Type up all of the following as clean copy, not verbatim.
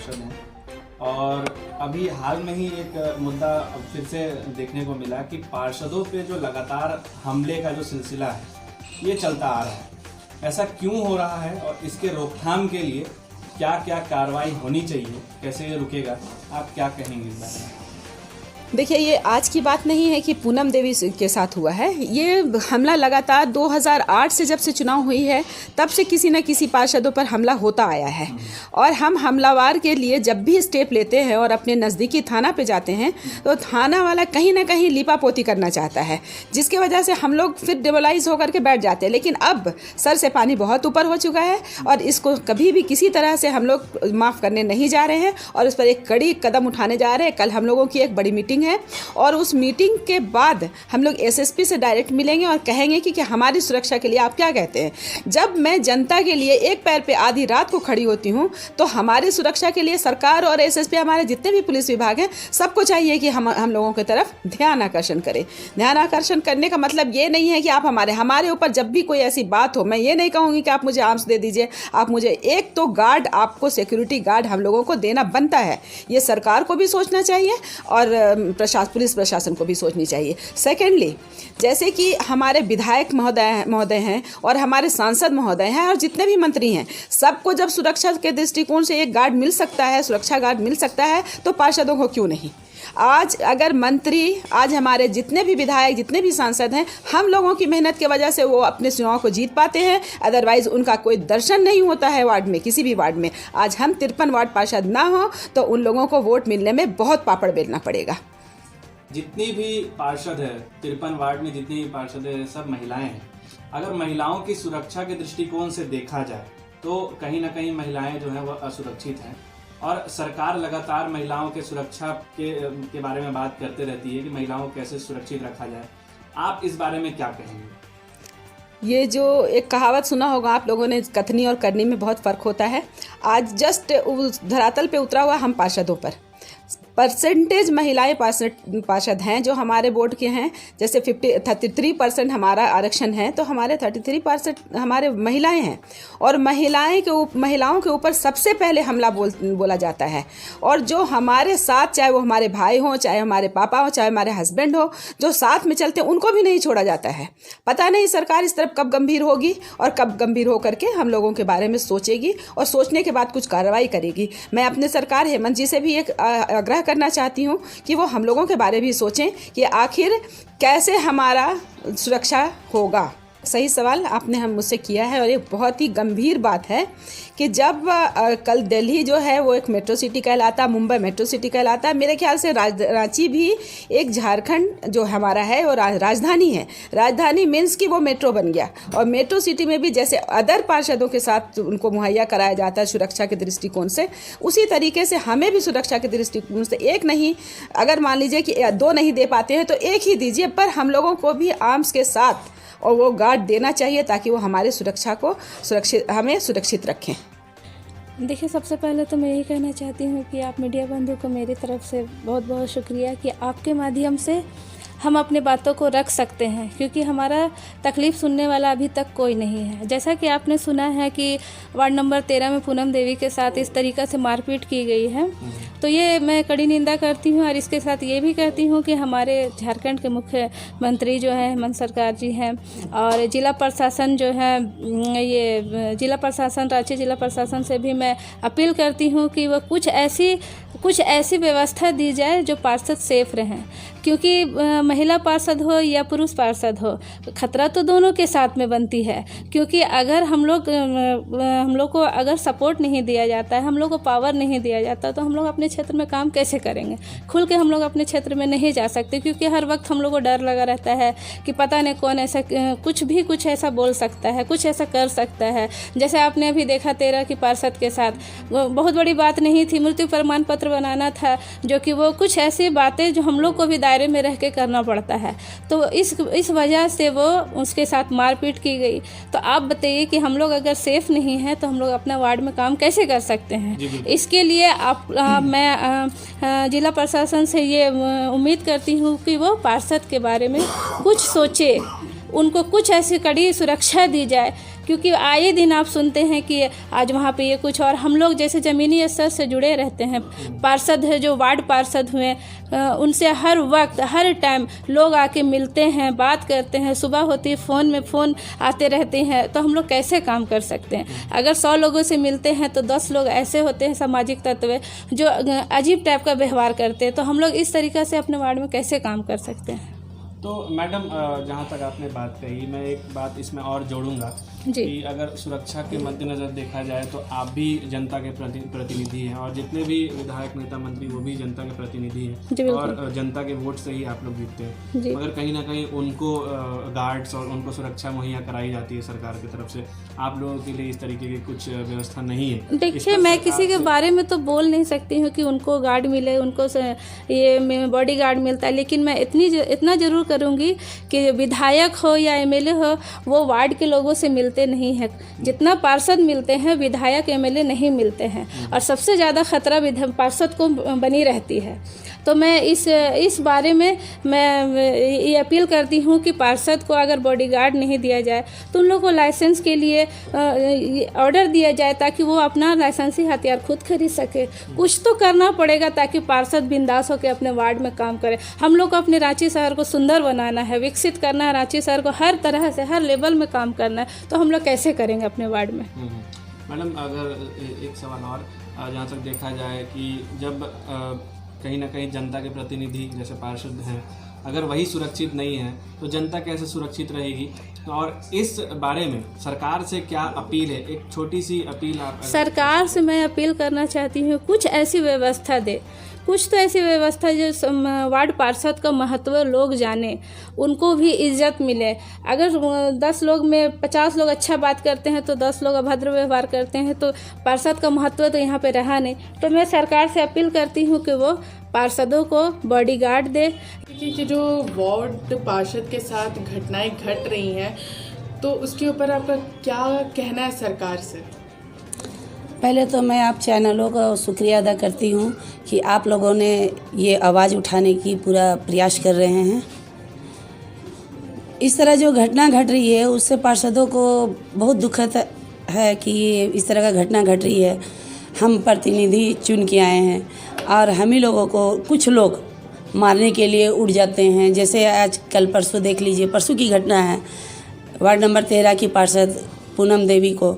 पार्षद हैं और अभी हाल में ही एक मुद्दा फिर से देखने को मिला कि पार्षदों पे जो लगातार हमले का जो सिलसिला है ये चलता आ रहा है। ऐसा क्यों हो रहा है और इसके रोकथाम के लिए क्या क्या कार्रवाई होनी चाहिए, कैसे ये रुकेगा, आप क्या कहेंगे इस बारे में? देखिए, ये आज की बात नहीं है कि पूनम देवी के साथ हुआ है। ये हमला लगातार 2008 से जब से चुनाव हुई है तब से किसी न किसी पार्षदों पर हमला होता आया है और हम हमलावर के लिए जब भी स्टेप लेते हैं और अपने नज़दीकी थाना पे जाते हैं तो थाना वाला कहीं ना कहीं लीपापोती करना चाहता है, जिसकी वजह से हम लोग फिर डिमोलाइज होकर के बैठ जाते हैं। लेकिन अब सर से पानी बहुत ऊपर हो चुका है और इसको कभी भी किसी तरह से हम लोग माफ़ करने नहीं जा रहे हैं और उस पर एक कड़ी कदम उठाने जा रहे हैं। कल हम लोगों की एक बड़ी मीटिंग है और उस मीटिंग के बाद हम लोग एसएसपी से डायरेक्ट मिलेंगे और कहेंगे कि हमारी सुरक्षा के लिए आप क्या कहते हैं। जब मैं जनता के लिए एक पैर पे आधी रात को खड़ी होती हूँ तो हमारी सुरक्षा के लिए सरकार और एसएसपी, हमारे जितने भी पुलिस विभाग हैं, सबको चाहिए कि हम लोगों की तरफ ध्यान आकर्षण करें। ध्यान आकर्षण करने का मतलब ये नहीं है कि आप हमारे ऊपर जब भी कोई ऐसी बात हो, मैं ये नहीं कहूँगी कि आप मुझे आर्म्स दे दीजिए। आप मुझे एक तो गार्ड, आपको सिक्योरिटी गार्ड हम लोगों को देना बनता है। ये सरकार को भी सोचना चाहिए और पुलिस प्रशासन को भी सोचनी चाहिए। सेकेंडली, जैसे कि हमारे विधायक महोदय हैं और हमारे सांसद महोदय हैं और जितने भी मंत्री हैं, सबको जब सुरक्षा के दृष्टिकोण से एक गार्ड मिल सकता है, सुरक्षा गार्ड मिल सकता है, तो पार्षदों को क्यों नहीं। आज अगर मंत्री, आज हमारे जितने भी विधायक, जितने भी सांसद हैं, हम लोगों की मेहनत की वजह से वो अपने चुनाव को जीत पाते हैं। अदरवाइज़ उनका कोई दर्शन नहीं होता है वार्ड में, किसी भी वार्ड में। आज हम 53 वार्ड पार्षद ना हो तो उन लोगों को वोट मिलने में बहुत पापड़ बेलना पड़ेगा। जितनी भी पार्षद है 53 वार्ड में, जितनी भी पार्षद है, सब महिलाएं हैं। अगर महिलाओं की सुरक्षा के दृष्टिकोण से देखा जाए तो कहीं ना कहीं महिलाएं जो हैं वो असुरक्षित हैं और सरकार लगातार महिलाओं के सुरक्षा के बारे में बात करते रहती है कि महिलाओं को कैसे सुरक्षित रखा जाए। आप इस बारे में क्या कहेंगे? ये जो एक कहावत सुना होगा आप लोगों ने, कथनी और करनी में बहुत फ़र्क होता है। आज जस्ट धरातल पे उतरा हुआ हम पार्षदों पर परसेंटेज महिलाएं पार्षद हैं जो हमारे बोर्ड के हैं। जैसे 33% हमारा आरक्षण है तो हमारे 33% हमारे महिलाएं हैं और महिलाओं के ऊपर सबसे पहले हमला बोला जाता है। और जो हमारे साथ, चाहे वो हमारे भाई हों, चाहे हमारे पापा हों, चाहे हमारे हस्बैंड हो, जो साथ में चलते हैं, उनको भी नहीं छोड़ा जाता है। पता नहीं सरकार इस तरफ कब गंभीर होगी और कब गंभीर होकर के हम लोगों के बारे में सोचेगी और सोचने के बाद कुछ कार्रवाई करेगी। मैं अपने सरकार हेमंत जी से भी एक आग्रह करना चाहती हूँ कि वो हम लोगों के बारे में भी सोचें कि आखिर कैसे हमारा सुरक्षा होगा। सही सवाल आपने हम मुझसे किया है और ये बहुत ही गंभीर बात है कि जब कल दिल्ली जो है वो एक मेट्रो सिटी कहलाता, मुंबई मेट्रो सिटी कहलाता है। मेरे ख्याल से रांची भी एक झारखंड जो हमारा है वो राजधानी है। राजधानी मीन्स कि वो मेट्रो बन गया और मेट्रो सिटी में भी जैसे अदर पार्षदों के साथ उनको मुहैया कराया जाता है सुरक्षा के दृष्टिकोण से, उसी तरीके से हमें भी सुरक्षा के दृष्टिकोण से एक नहीं, अगर मान लीजिए कि 2 नहीं दे पाते हैं तो एक ही दीजिए, पर हम लोगों को भी आर्म्स के साथ और वो गार्ड देना चाहिए ताकि वो हमारे सुरक्षा को हमें सुरक्षित रखें। देखिए, सबसे पहले तो मैं यही कहना चाहती हूँ कि आप मीडिया बंधु को मेरी तरफ से बहुत बहुत शुक्रिया कि आपके माध्यम से हम अपने बातों को रख सकते हैं, क्योंकि हमारा तकलीफ़ सुनने वाला अभी तक कोई नहीं है। जैसा कि आपने सुना है कि वार्ड नंबर 13 में पूनम देवी के साथ इस तरीक़ा से मारपीट की गई है, तो ये मैं कड़ी निंदा करती हूँ। और इसके साथ ये भी कहती हूँ कि हमारे झारखंड के मुख्यमंत्री जो हैं हेमंत सरकार जी हैं और जिला प्रशासन जो है, ये जिला प्रशासन, रांची जिला प्रशासन से भी मैं अपील करती हूँ कि वो कुछ ऐसी व्यवस्था दी जाए जो पार्षद सेफ रहें, क्योंकि महिला पार्षद हो या पुरुष पार्षद हो, खतरा तो दोनों के साथ में बनती है। क्योंकि अगर हम लोग को अगर सपोर्ट नहीं दिया जाता है, हम लोग को पावर नहीं दिया जाता, तो हम लोग अपने क्षेत्र में काम कैसे करेंगे। खुल के हम लोग अपने क्षेत्र में नहीं जा सकते, क्योंकि हर वक्त हम लोग को डर लगा रहता है कि पता नहीं कौन ऐसा कुछ ऐसा बोल सकता है, कुछ ऐसा कर सकता है। जैसे आपने अभी देखा 13 की पार्षद के साथ, बहुत बड़ी बात नहीं थी, मृत्यु प्रमाण पत्र बनाना था, जो कि वो कुछ ऐसी बातें जो हम लोग को भी दायरे में रह के करना पड़ता है, तो इस वजह से वो उसके साथ मारपीट की गई। तो आप बताइए कि हम लोग अगर सेफ नहीं हैं तो हम लोग अपना वार्ड में काम कैसे कर सकते हैं। इसके लिए मैं जिला प्रशासन से ये उम्मीद करती हूँ कि वो पार्षद के बारे में कुछ सोचे, उनको कुछ ऐसी कड़ी सुरक्षा दी जाए, क्योंकि आए दिन आप सुनते हैं कि आज वहाँ पे ये कुछ, और हम लोग जैसे ज़मीनी स्तर से जुड़े रहते हैं, पार्षद है जो वार्ड पार्षद हुए, उनसे हर वक्त हर टाइम लोग आके मिलते हैं, बात करते हैं, सुबह होती है फ़ोन में फ़ोन आते रहते हैं, तो हम लोग कैसे काम कर सकते हैं? अगर 100 लोगों से मिलते हैं तो 10 लोग ऐसे होते हैं सामाजिक तत्व जो अजीब टाइप का व्यवहार करते हैं, तो हम लोग इस तरीक़े से अपने वार्ड में कैसे काम कर सकते हैं? तो मैडम, जहाँ तक आपने बात कही, मैं एक बात इसमें और जोड़ूंगा जी। कि अगर सुरक्षा के मद्देनज़र देखा जाए तो आप भी जनता के प्रतिनिधि हैं, और जितने भी विधायक, नेता, मंत्री वो भी जनता के प्रतिनिधि हैं, और जनता के वोट से ही आप लोग जीतते हैं। मगर कहीं ना कहीं उनको गार्ड्स और उनको सुरक्षा मुहैया कराई जाती है सरकार की तरफ से, आप लोगों के लिए इस तरीके की कुछ व्यवस्था नहीं है। देखिए, मैं किसी के बारे में तो बोल नहीं सकती हूँ कि उनको गार्ड मिले, उनको ये बॉडी गार्ड मिलता है, लेकिन मैं इतना ज़रूर करूँगी कि विधायक हो या एमएलए हो, वो वार्ड के लोगों से मिलते नहीं है। जितना पार्षद मिलते हैं, विधायक एमएलए नहीं मिलते हैं, और सबसे ज़्यादा खतरा पार्षद को बनी रहती है। तो मैं इस बारे में मैं ये अपील करती हूँ कि पार्षद को अगर बॉडीगार्ड नहीं दिया जाए तो उन लोगों को लाइसेंस के लिए ऑर्डर दिया जाए, ताकि वो अपना लाइसेंसी हथियार खुद खरीद सके। कुछ तो करना पड़ेगा ताकि पार्षद बिंदास होकर अपने वार्ड में काम करे। हम लोग को अपने रांची शहर को सुंदर बनाना है, विकसित करना है, रांची शहर को हर तरह से हर लेवल में काम करना है, तो हम लोग कैसे करेंगे अपने वार्ड में? मैडम, अगर एक सवाल और, जहाँ तक देखा जाए कि जब कहीं ना कहीं जनता के प्रतिनिधि जैसे पार्षद हैं, अगर वही सुरक्षित नहीं है तो जनता कैसे सुरक्षित रहेगी? और इस बारे में सरकार से क्या अपील है? एक छोटी सी अपील आप। सरकार से मैं अपील करना चाहती हूँ, कुछ ऐसी व्यवस्था दे, कुछ तो ऐसी व्यवस्था जो वार्ड पार्षद का महत्व लोग जाने, उनको भी इज्जत मिले। अगर 10 लोग में 50 लोग अच्छा बात करते हैं तो 10 लोग अभद्र व्यवहार करते हैं, तो पार्षद का महत्व तो यहाँ पे रहा नहीं। तो मैं सरकार से अपील करती हूँ कि वो पार्षदों को बॉडीगार्ड दे। कि जो वार्ड पार्षद के साथ घटनाएं घट रही हैं, तो उसके ऊपर आपका क्या कहना है सरकार से? पहले तो मैं आप चैनलों का शुक्रिया अदा करती हूँ कि आप लोगों ने ये आवाज़ उठाने की पूरा प्रयास कर रहे हैं। इस तरह जो घटना घट रही है उससे पार्षदों को बहुत दुखद है कि इस तरह का घटना घट रही है। हम प्रतिनिधि चुन के आए हैं और हम ही लोगों को कुछ लोग मारने के लिए उठ जाते हैं। जैसे आज कल परसों देख लीजिए, परसों की घटना है, वार्ड नंबर 13 की पार्षद पूनम देवी को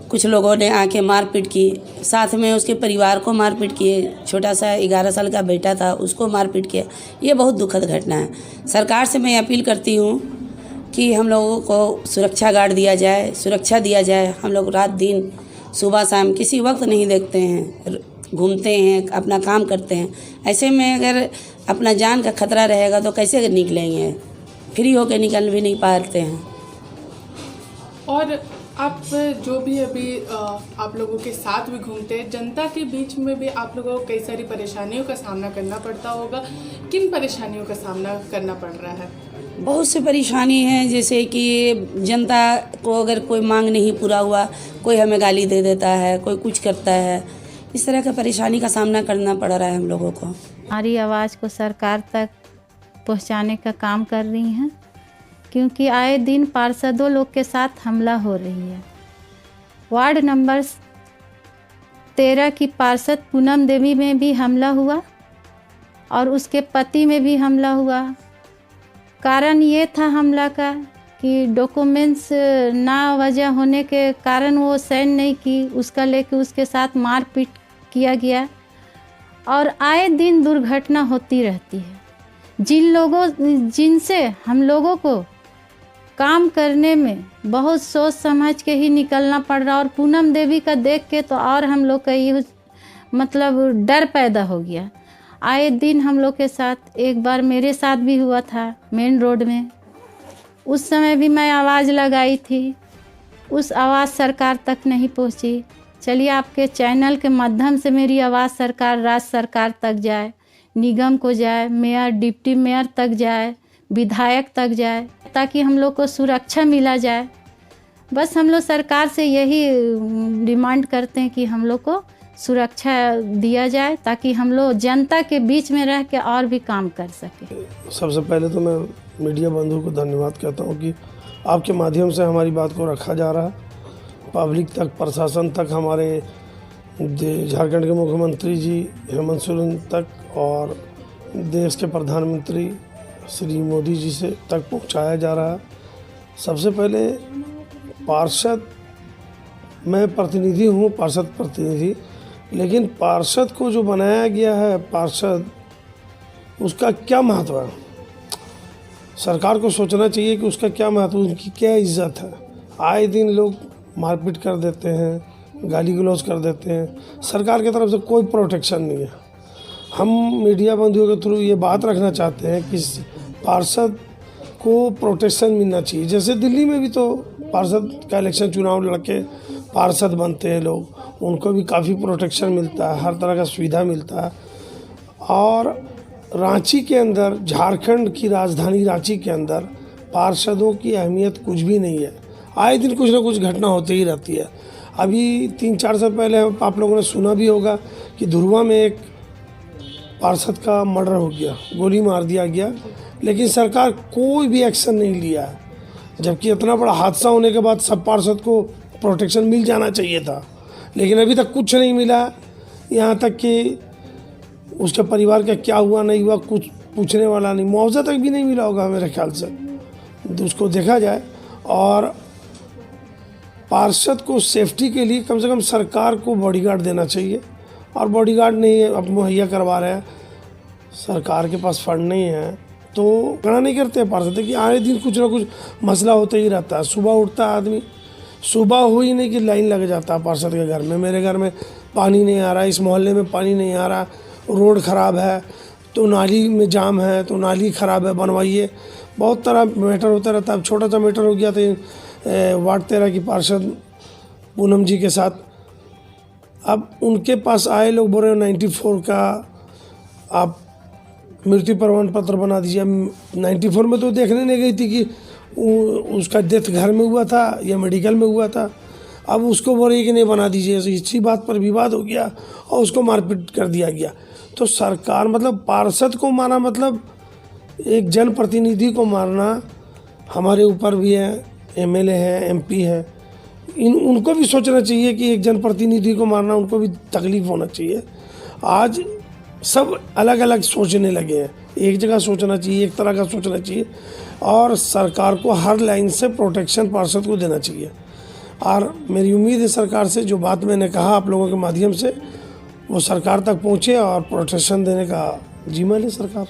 कुछ लोगों ने आके मारपीट की, साथ में उसके परिवार को मारपीट किए। छोटा सा 11 साल का बेटा था, उसको मारपीट किया। ये बहुत दुखद घटना है। सरकार से मैं अपील करती हूँ कि हम लोगों को सुरक्षा गार्ड दिया जाए, सुरक्षा दिया जाए। हम लोग रात दिन सुबह शाम किसी वक्त नहीं देखते हैं, घूमते हैं, अपना काम करते हैं। ऐसे में अगर अपना जान का खतरा रहेगा तो कैसे निकलेंगे? फ्री होकर निकल भी नहीं पाते हैं। और आप जो भी अभी आप लोगों के साथ भी घूमते हैं, जनता के बीच में भी आप लोगों को कई सारी परेशानियों का सामना करना पड़ता होगा। किन परेशानियों का सामना करना पड़ रहा है? बहुत सी परेशानी है, जैसे कि जनता को अगर कोई मांग नहीं पूरा हुआ, कोई हमें गाली दे देता है, कोई कुछ करता है। इस तरह का परेशानी का सामना करना पड़ रहा है हम लोगों को। हमारी आवाज़ को सरकार तक पहुंचाने का काम कर रही हैं, क्योंकि आए दिन पार्षदों लोग के साथ हमला हो रही है। वार्ड नंबर 13 की पार्षद पूनम देवी में भी हमला हुआ और उसके पति में भी हमला हुआ। कारण ये था हमला का कि डॉक्यूमेंट्स ना वजह होने के कारण वो साइन नहीं की, उसका लेके उसके साथ मारपीट किया गया। और आए दिन दुर्घटना होती रहती है। जिनसे हम लोगों को काम करने में बहुत सोच समझ के ही निकलना पड़ रहा। और पूनम देवी का देख के तो और हम लोग का ये मतलब डर पैदा हो गया। आए दिन हम लोग के साथ, एक बार मेरे साथ भी हुआ था मेन रोड में। उस समय भी मैं आवाज़ लगाई थी, उस आवाज़ सरकार तक नहीं पहुंची। चलिए आपके चैनल के माध्यम से मेरी आवाज़ सरकार, राज्य सरकार तक जाए, निगम को जाए, मेयर, डिप्टी मेयर तक जाए, विधायक तक जाए, ताकि हम लोग को सुरक्षा मिला जाए। बस हम लोग सरकार से यही डिमांड करते हैं कि हम लोग को सुरक्षा दिया जाए ताकि हम लोग जनता के बीच में रह के और भी काम कर सके। सबसे पहले तो मैं मीडिया बंधु को धन्यवाद कहता हूँ कि आपके माध्यम से हमारी बात को रखा जा रहा है, पब्लिक तक, प्रशासन तक, हमारे झारखंड के मुख्यमंत्री जी हेमंत सोरेन तक और देश के प्रधानमंत्री श्री मोदी जी से तक पहुँचाया जा रहा है। सबसे पहले पार्षद, मैं प्रतिनिधि हूँ, पार्षद प्रतिनिधि, लेकिन पार्षद को जो बनाया गया है पार्षद, उसका क्या महत्व है? सरकार को सोचना चाहिए कि उसका क्या महत्व, उनकी क्या इज्जत है। आए दिन लोग मारपीट कर देते हैं, गाली गलौज कर देते हैं, सरकार की तरफ से कोई प्रोटेक्शन नहीं है। हम मीडिया बंधुओं के थ्रू ये बात रखना चाहते हैं कि पार्षद को प्रोटेक्शन मिलना चाहिए। जैसे दिल्ली में भी तो पार्षद का इलेक्शन, चुनाव लड़के पार्षद बनते हैं लोग, उनको भी काफ़ी प्रोटेक्शन मिलता है, हर तरह का सुविधा मिलता है। और रांची के अंदर, झारखंड की राजधानी रांची के अंदर पार्षदों की अहमियत कुछ भी नहीं है। आए दिन कुछ ना कुछ घटना होती ही रहती है। अभी 3-4 साल पहले आप लोगों ने सुना भी होगा कि धुरवा में एक पार्षद का मर्डर हो गया, गोली मार दिया गया, लेकिन सरकार कोई भी एक्शन नहीं लिया है। जबकि इतना बड़ा हादसा होने के बाद सब पार्षद को प्रोटेक्शन मिल जाना चाहिए था, लेकिन अभी तक कुछ नहीं मिला। यहाँ तक कि उसके परिवार का क्या हुआ नहीं हुआ कुछ पूछने वाला नहीं, मुआवजा तक भी नहीं मिला होगा मेरे ख्याल से, तो उसको देखा जाए। और पार्षद को सेफ्टी के लिए कम से कम सरकार को बॉडीगार्ड देना चाहिए, और बॉडीगार्ड नहीं है, अब मुहैया करवा रहे हैं, सरकार के पास फंड नहीं है तो गणना नहीं करते हैं पार्षद कि आए दिन कुछ ना कुछ मसला होता ही रहता है। सुबह उठता है आदमी, सुबह हुई नहीं कि लाइन लग जाता है पार्षद के घर में, मेरे घर में पानी नहीं आ रहा, इस मोहल्ले में पानी नहीं आ रहा, रोड ख़राब है तो नाली में जाम है, तो नाली ख़राब है बनवाइए। बहुत तरह मैटर होता रहता है। अब छोटा सा मैटर हो गया था वार्ड 13 की पार्षद पूनम जी के साथ। अब उनके पास आए लोग बोल रहे हैं 94 का आप मृत्यु प्रमाण पत्र बना दीजिए। 94 में तो देखने नहीं गई थी कि उसका डेथ घर में हुआ था या मेडिकल में हुआ था। अब उसको बोल रही कि नहीं बना दीजिए, इसी बात पर विवाद हो गया और उसको मारपीट कर दिया गया। तो सरकार, मतलब पार्षद को मारना मतलब एक जनप्रतिनिधि को मारना, हमारे ऊपर भी है, एमएलए है, एमपी है, उनको भी सोचना चाहिए कि एक जनप्रतिनिधि को मारना उनको भी तकलीफ होना चाहिए। आज सब अलग अलग सोचने लगे हैं, एक जगह सोचना चाहिए, एक तरह का सोचना चाहिए, और सरकार को हर लाइन से प्रोटेक्शन पार्षद को देना चाहिए। और मेरी उम्मीद है सरकार से, जो बात मैंने कहा आप लोगों के माध्यम से, वो सरकार तक पहुँचे और प्रोटेक्शन देने का जिम्मा ले सरकार।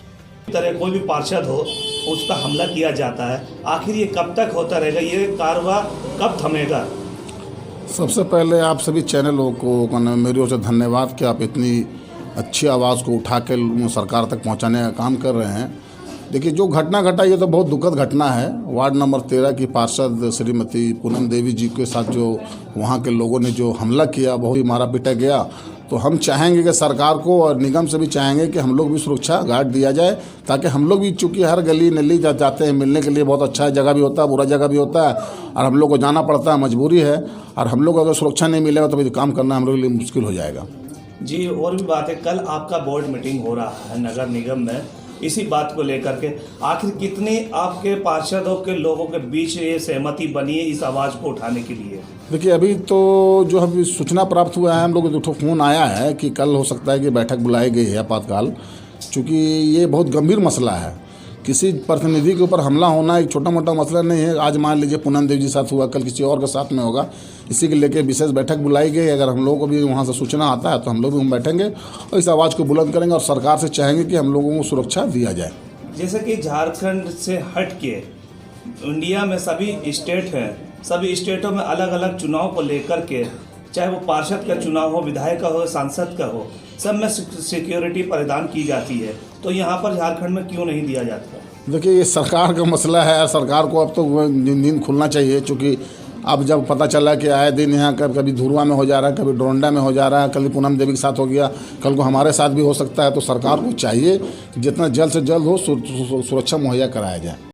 तरह कोई भी पार्षद हो उस पर हमला किया जाता है, आखिर ये कब तक होता रहेगा, ये कारवा कब थमेगा? सबसे पहले आप सभी चैनलों को मेरी ओर से धन्यवाद कि आप इतनी अच्छी आवाज़ को उठा के सरकार तक पहुंचाने का काम कर रहे हैं। देखिए, जो घटना घटा ये तो बहुत दुखद घटना है। वार्ड नंबर 13 की पार्षद श्रीमती पूनम देवी जी के साथ जो वहाँ के लोगों ने जो हमला किया, बहुत ही मारा पीटा गया। तो हम चाहेंगे कि सरकार को और निगम से भी चाहेंगे कि हम लोग भी सुरक्षा गार्ड दिया जाए, ताकि हम लोग भी, चूँकि हर गली नली जाते हैं मिलने के लिए, बहुत अच्छा जगह भी होता है, बुरा जगह भी होता है, और हम लोग को जाना पड़ता है, मजबूरी है। और हम लोग अगर सुरक्षा नहीं मिलेगा तो फिर काम करना हम लोग के लिए मुश्किल हो जाएगा। जी, और भी बात है, कल आपका बोर्ड मीटिंग हो रहा है नगर निगम में, इसी बात को लेकर के आखिर कितने आपके पार्षदों के लोगों के बीच ये सहमति बनी है इस आवाज़ को उठाने के लिए? देखिए, अभी तो जो अभी सूचना प्राप्त हुआ है, हम लोग को फ़ोन आया है कि कल हो सकता है कि बैठक बुलाई गई है आपातकाल, चूँकि ये बहुत गंभीर मसला है। किसी प्रतिनिधि के ऊपर हमला होना एक छोटा मोटा मसला नहीं है। आज मान लीजिए पूनम देवी जी साथ हुआ, कल किसी और के साथ में होगा, इसी के लेके विशेष बैठक बुलाई गई। अगर हम लोगों को भी वहाँ से सूचना आता है तो हम लोग भी बैठेंगे और इस आवाज़ को बुलंद करेंगे और सरकार से चाहेंगे कि हम लोगों को सुरक्षा दिया जाए। जैसे कि झारखंड से हट के इंडिया में सभी स्टेट हैं, सभी स्टेटों में अलग अलग चुनाव को लेकर के, चाहे वो पार्षद का चुनाव हो, विधायक का हो, सांसद का हो, सब में सिक्योरिटी प्रदान की जाती है। तो यहाँ पर झारखंड में क्यों नहीं दिया जाता? देखिए, ये सरकार का मसला है। सरकार को अब तो नींद खुलना चाहिए, क्योंकि अब जब पता चला कि आए दिन यहाँ कभी धुरवा में हो जा रहा है, कभी डोरंडा में हो जा रहा है, कल पूनम देवी के साथ हो गया, कल को हमारे साथ भी हो सकता है। तो सरकार को चाहिए कि जितना जल्द से जल्द हो सुरक्षा मुहैया कराया जाए।